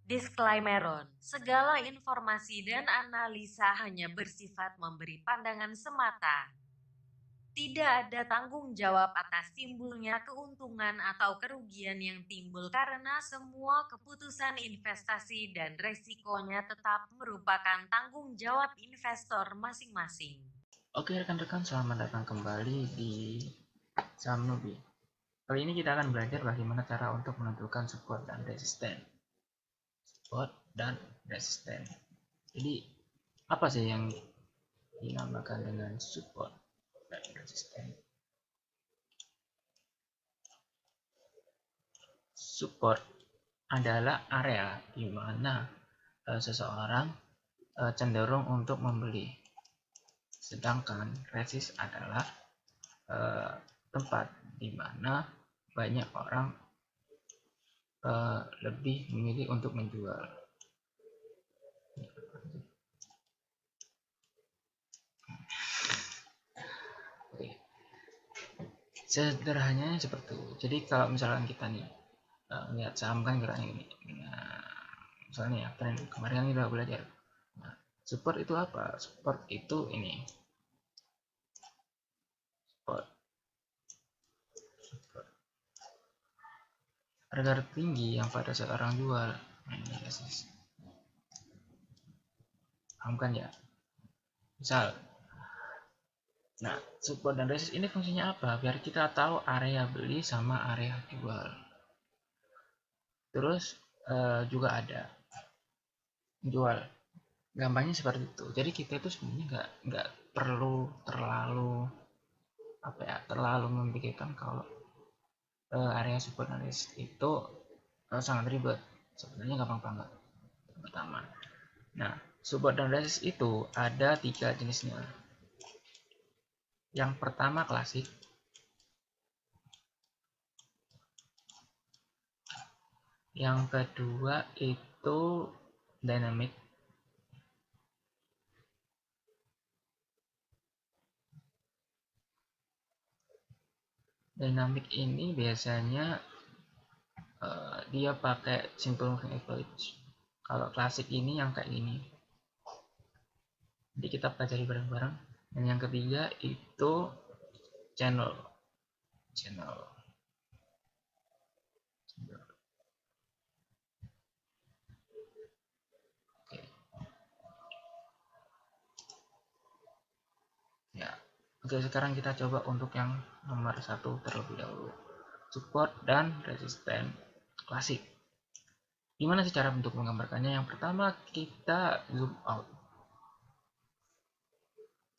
Disclaimer: segala informasi dan analisa hanya bersifat memberi pandangan semata. Tidak ada tanggung jawab atas timbulnya keuntungan atau kerugian yang timbul karena semua keputusan investasi dan resikonya tetap merupakan tanggung jawab investor masing-masing. Oke rekan-rekan, selamat datang kembali di Saham Nubi. Kali ini kita akan belajar bagaimana cara untuk menentukan support dan resisten. Jadi apa sih yang dinamakan dengan support dan resisten? Support adalah area di mana seseorang cenderung untuk membeli, sedangkan resist adalah tempat di mana banyak orang lebih memilih untuk menjual. Oke. Sederhananya seperti itu. Jadi kalau misalkan kita nih lihat saham kan geraknya ini, nah, misalnya ya tren kemarin kan kita belajar. Nah, support itu apa? Support itu ini. Support. Harga tinggi yang pada saat orang jual. Nah, ini resist. Paham kan ya? Misal, nah support dan resist ini fungsinya apa? Biar kita tahu area beli sama area jual. Terus juga ada jual. Gampangnya seperti itu. Jadi kita itu sebenarnya nggak perlu terlalu memikirkan kalau area support dan resist itu sangat ribet. Sebenarnya gampang banget. Pertama, nah support dan resist itu ada 3 jenisnya. Yang pertama klasik, yang kedua itu dynamic, ini biasanya dia pakai simple moving average. Kalau klasik ini yang kayak gini. Jadi kita pelajari bareng-bareng. Dan yang ketiga itu channel. Oke. Ya. Oke, sekarang kita coba untuk yang nomor 1 terlebih dahulu. Support dan resisten klasik. Gimana sih cara untuk menggambarkannya? Yang pertama kita zoom out.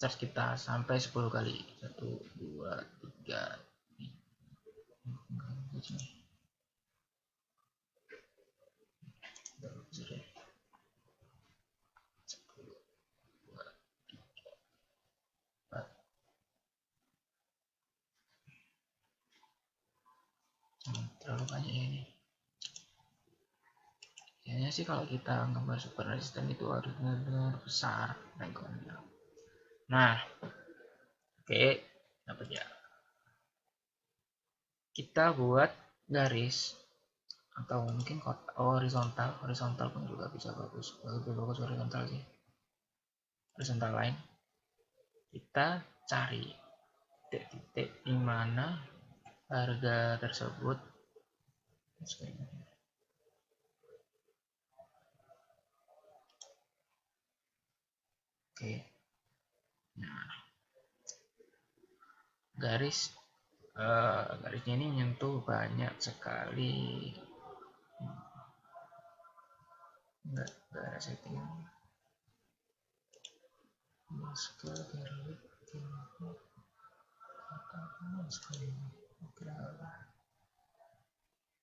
Charge kita sampai 10 kali. 1, 2, 3. Terlalu banyak ya ini. Kayaknya sih kalau kita gambar super resisten itu harus benar-benar besar backgroundnya. Nah, oke, dapat ya. Kita buat garis atau mungkin horizontal pun juga bisa bagus. Lebih bagus horizontal sih. Horizontal line. Kita cari titik-titik di mana harga tersebut oke. Nah, garisnya ini menyentuh banyak sekali. Enggak ada setting.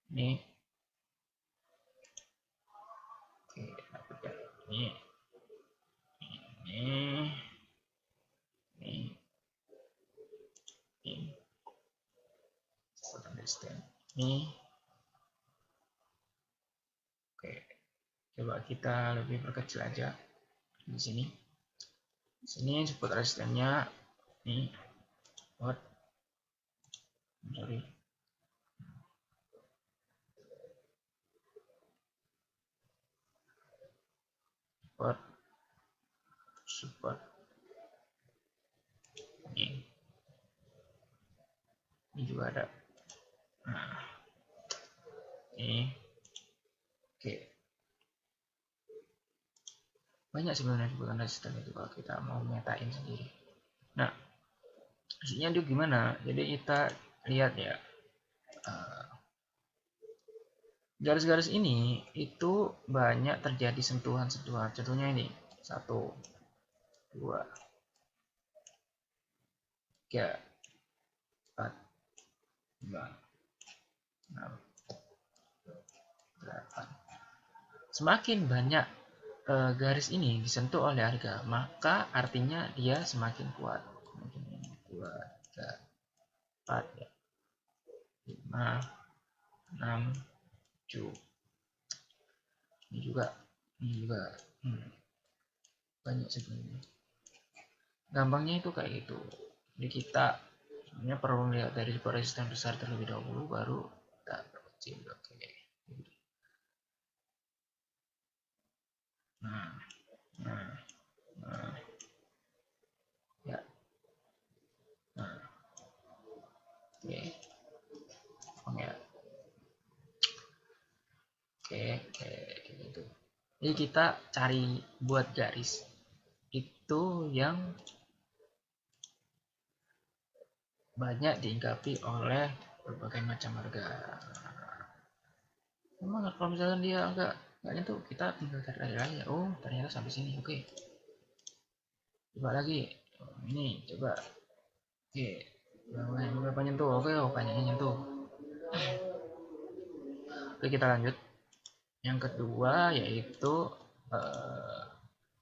Ini oke, dapat ya. Ini ini oke, coba kita lebih perkecil aja di sini. Support resistennya ini buat sorry support ini juga ada. Nah, ini oke, banyak sebenarnya sebutan resisten itu kalau kita mau nyatain sendiri. Nah, maksudnya itu gimana? Jadi kita lihat ya, garis-garis ini itu banyak terjadi sentuhan-sentuhan. Contohnya ini 1, 2, 3, 4, 5, 6, 8. Semakin banyak garis ini disentuh oleh harga, maka artinya dia semakin kuat. Mungkin ini 2, 3, 4, 5, 6, 7. Ini juga banyak sebenarnya. Gampangnya itu kayak gitu. Jadi kita sebenarnya perlu lihat dari resisten besar terlebih dahulu, baru kita perkecil. Oke. Nah, ya. Nah, oke. Ya. Oke, kayak gitu. Jadi kita cari buat garis itu yang banyak diingkapi oleh berbagai macam harga. Memang kalau misalnya dia enggak nyentuh, kita tinggal cari lagi. Oh, ternyata sampai sini. Oke. Coba lagi. Ini coba. Oke. Berapa nyentuh? Oke, banyaknya nyentuh. Oke, kita lanjut. Yang kedua yaitu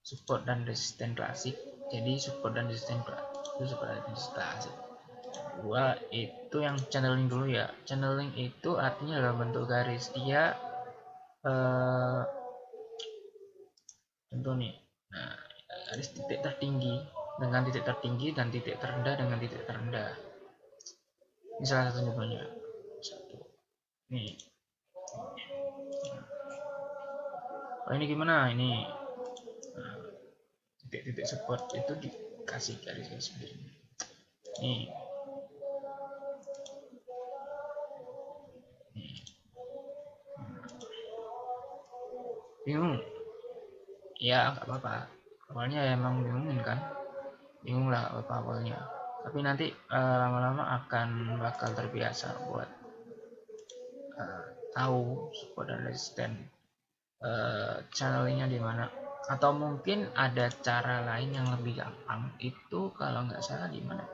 support dan resisten klasik. Jadi support dan resisten klasik. Kedua itu yang channeling dulu ya. Channeling itu artinya dalam bentuk garis. Dia contoh nih. Nah, garis titik tertinggi dengan titik tertinggi dan titik terendah dengan titik terendah. Ini salah satu contohnya. Satu. Nih. Oh, ini gimana? Ini titik-titik support itu dikasih garis-garis begini. Nih. Bingung? Ya nggak apa-apa. Awalnya emang bingungin kan? Bingung lah apa awalnya. Tapi nanti lama-lama akan bakal terbiasa buat tahu support dan resisten channelingnya di mana. Atau mungkin ada cara lain yang lebih gampang. Itu kalau nggak salah di mana?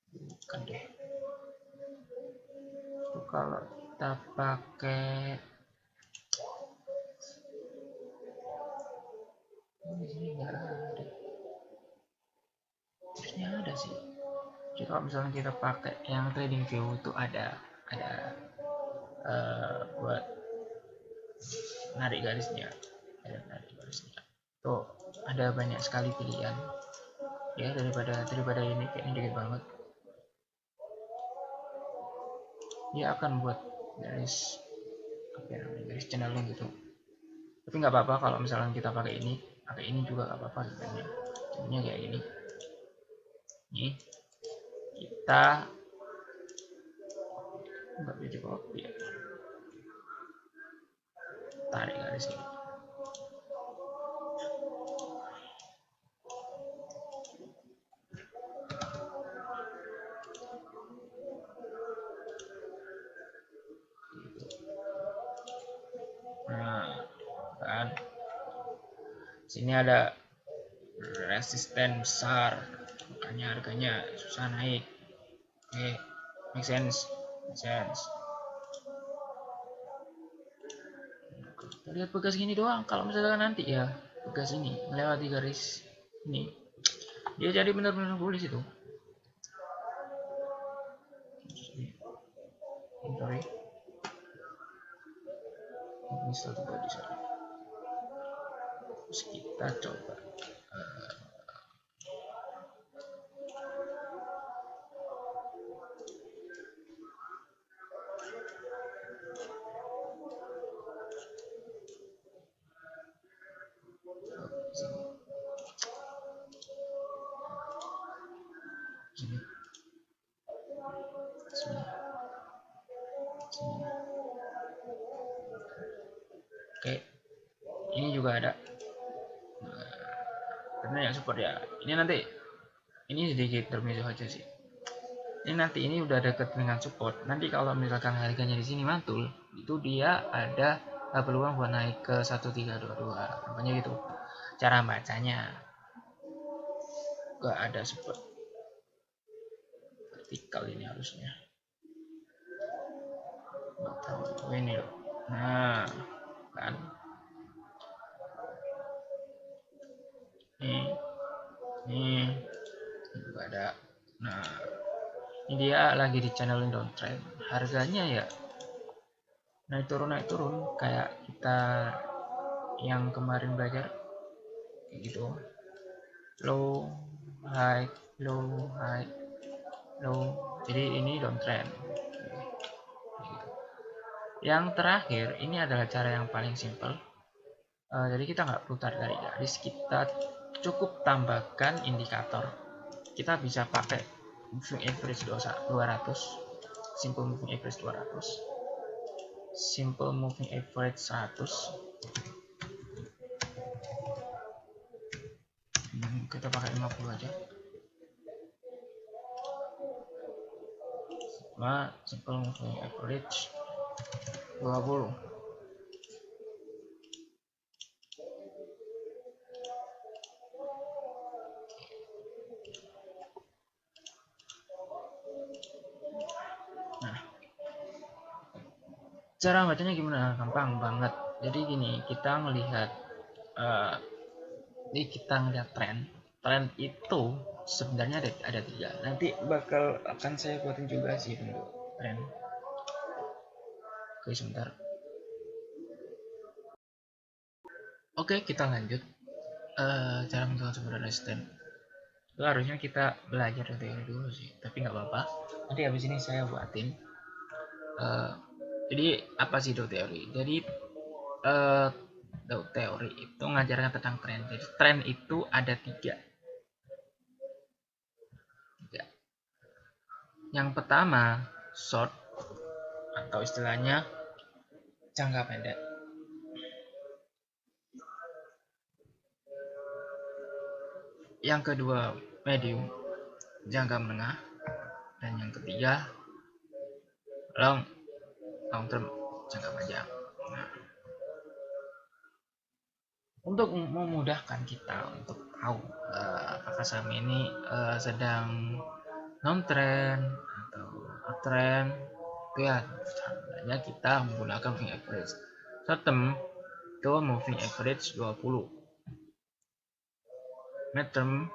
Bukan deh. Itu kalau kita pakai di sini nggak ada. Terusnya ada sih. Jadi kalau misalnya kita pakai yang trading view itu ada buat narik garisnya, tuh ada banyak sekali pilihan ya, daripada ini kayaknya dikit banget. Dia akan buat garis garis channeling gitu, tapi nggak apa-apa kalau misalnya kita pakai ini juga nggak apa-apa sebenarnya. Contohnya kayak gini nih, kita nggak bisa copy ya, tarik garis ini. Nah kan sini ada resisten besar, makanya harganya susah naik. Oke, make sense. Kita lihat bekas gini doang. Kalau misalkan nanti ya bekas ini melewati garis ini, dia jadi benar-benar bullish itu. Sorry, ini satu body sorry. Terus kita coba yang support ya. Ini nanti ini sedikit termisu aja sih. Ini nanti ini udah deket dengan support. Nanti kalau misalkan harganya di sini mantul, itu dia ada peluang buat naik ke 1322. Namanya gitu. Cara bacanya gak ada support vertikal ini harusnya. Nggak tahu. Oh, ini loh. Nah, kan. Nih juga ada. Nah, ini dia lagi di channel downtrend. Harganya ya naik turun kayak kita yang kemarin belajar kayak gitu. Low, high, low, high, low. Jadi ini downtrend. Yang terakhir ini adalah cara yang paling simple. Jadi kita nggak perlu tarik garis, kita cukup tambahkan indikator. Kita bisa pakai moving average 200, simple moving average 200, simple moving average 100. Kita pakai 50 aja. Sama simple moving average 20. Nah, cara bacanya gimana? Gampang banget. Jadi gini, kita ngelihat tren itu sebenarnya ada 3. Nanti akan saya buatin juga sih untuk tren. Oke, sebentar. Oke, kita lanjut. Cara menentukan sumber resisten. Itu harusnya kita belajar dari teori dulu sih, tapi nggak apa-apa. Nanti habis ini saya buatin. Jadi apa sih do teori? Jadi teori itu ngajarkan tentang tren. Jadi tren itu ada 3. Yang pertama short atau istilahnya jangka pendek. Yang kedua medium, jangka menengah. Dan yang ketiga long term, jangka panjang. Nah, untuk memudahkan kita untuk tahu apakah saham ini sedang non trend atau uptrend, itu ya sebenarnya kita menggunakan moving average. Short term itu moving average 20, mid term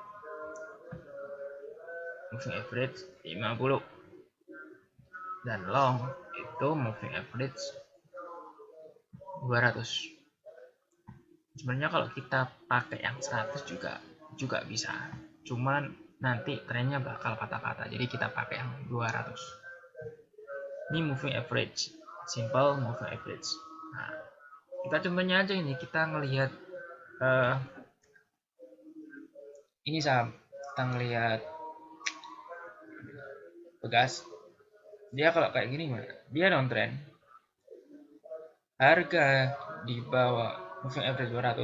moving average 50, dan long itu moving average 200. Sebenarnya kalau kita pakai yang 100 juga bisa, cuman nanti trennya bakal patah-patah, jadi kita pakai yang 200. Ini moving average, simple moving average. Nah, kita contohnya aja ini, kita ngelihat ini saham, kita ngelihat Pegas. Dia kalau kayak gini dia downtrend, harga di bawah moving average 200,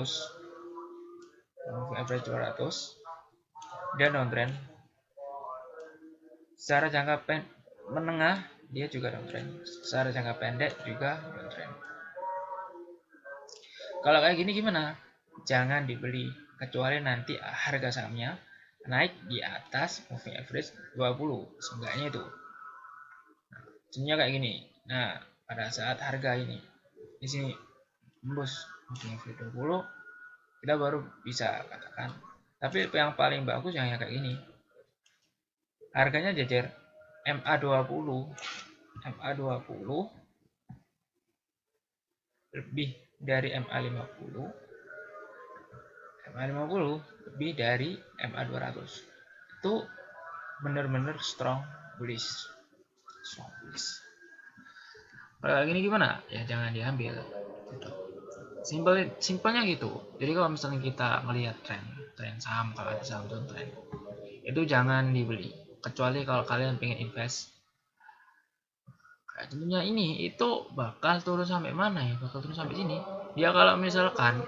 dia downtrend. Secara jangka menengah dia juga downtrend, secara jangka pendek juga downtrend. Kalau kayak gini gimana? Jangan dibeli kecuali nanti harga sahamnya naik di atas moving average 20, seenggaknya itu. Contohnya kayak gini. Nah, pada saat harga ini di sini tembus moving average 20, kita baru bisa katakan. Tapi yang paling bagus yang kayak gini. Harganya jajar MA20 lebih dari MA50 lebih dari MA200. Itu benar-benar strong bullish. Kalau gini gimana? Ya jangan diambil. Simpelnya gitu. Jadi kalau misalnya kita melihat tren saham, kalau ada saham tren, itu jangan dibeli kecuali kalau kalian pengen invest. Tentunya ini itu bakal turun sampai mana ya? Bakal turun sampai sini. Dia kalau misalkan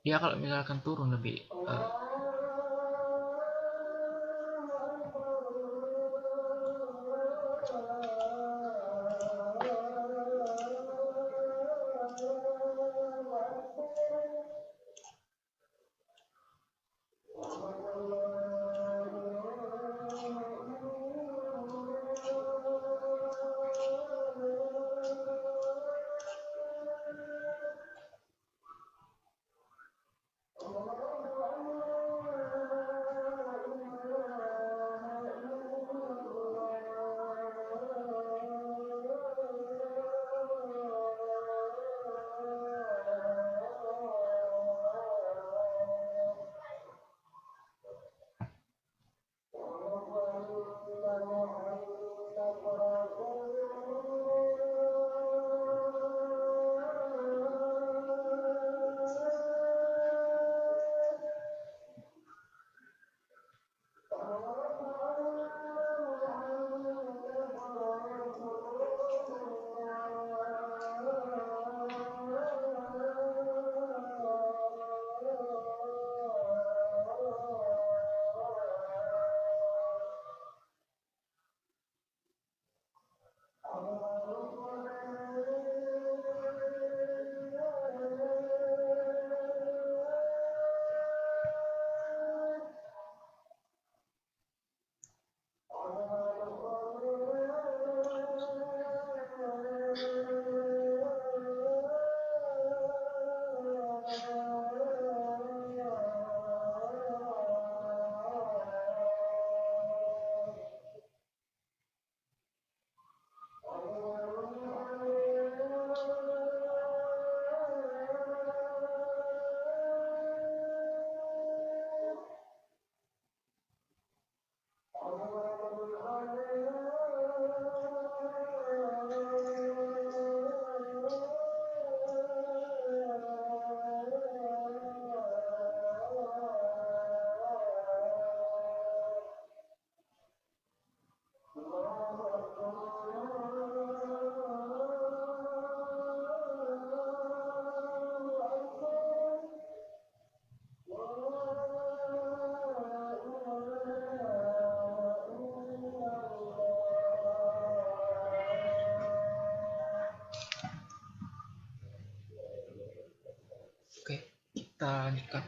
dia kalau misalkan turun lebih oke, kita lanjutkan.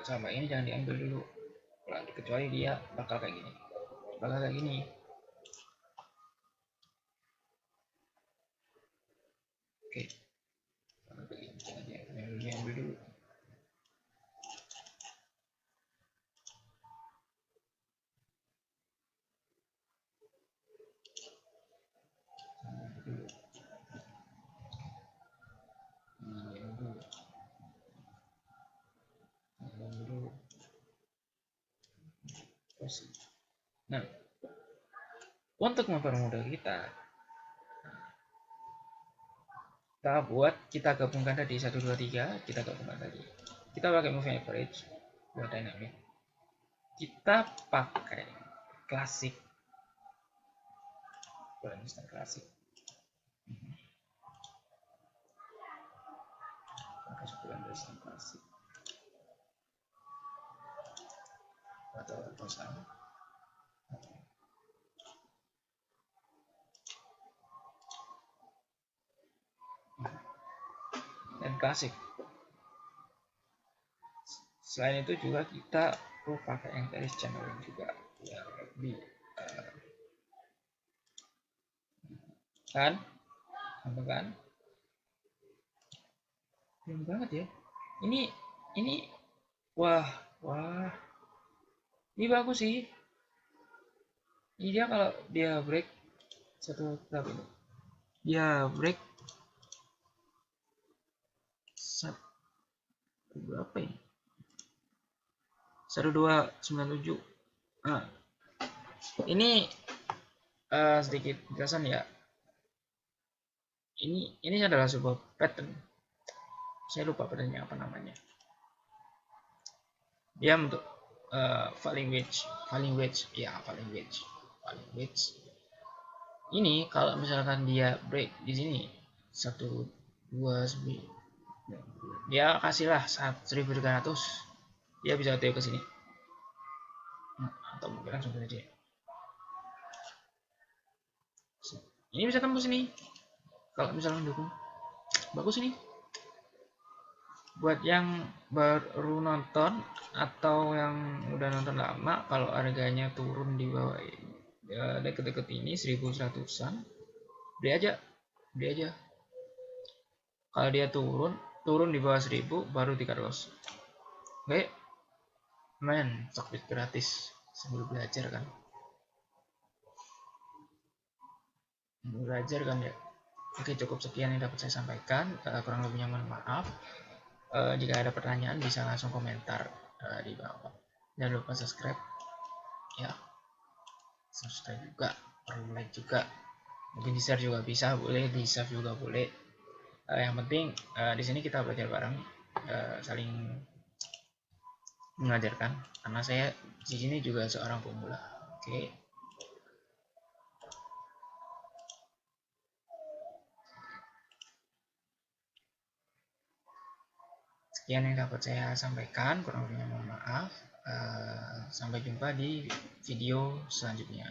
Sama ini jangan diambil dulu, kecuali dia bakal kayak gini. Oke, jangan diambil dulu. Nah, untuk mempermudah kita gabungkan tadi 1, 2, 3, kita gabungkan tadi. Kita pakai moving average buat dynamic. Kita pakai klasik, klasik. Pakai sebulan resistan klasik atau kosan. Dan klasik. Selain itu juga kita perlu pakai yang dari channeling juga, ya lebih kan, gampang kan? Gampang banget ya. Ini wah, ini bagus sih. Ini dia kalau dia break satu berapa ini? Dia break berapa ini? 1297. Nah, ini sedikit penjelasan ya. Ini adalah sebuah pattern. Saya lupa patternnya apa namanya. Dia untuk falling wedge. Ini kalau misalkan dia break di sini 1, 2, Dia kasihlah 1300, dia bisa OTW ke sini. Atau mungkin langsung saja. Ini bisa tembus ini. Kalau misalnya mendukung, bagus ini. Buat yang baru nonton atau yang udah nonton lama, kalau harganya turun di bawah deket-deket ini 1100-an, beli aja, beli aja. Kalau dia turun di bawah 1000 baru di cut loss. Oke, lumayan stock gratis sambil belajar kan. Belajar kan ya. Oke, cukup sekian yang dapat saya sampaikan. Kurang lebihnya mohon maaf. Jika ada pertanyaan bisa langsung komentar di bawah. Jangan lupa subscribe ya. Subscribe juga, perlu like juga. Mungkin di share juga bisa, boleh di save juga boleh. Yang penting di sini kita belajar bareng, saling mengajarkan. Karena saya di sini juga seorang pemula. Oke. Sekian yang dapat saya sampaikan, kurang lebihnya mohon maaf. Sampai jumpa di video selanjutnya.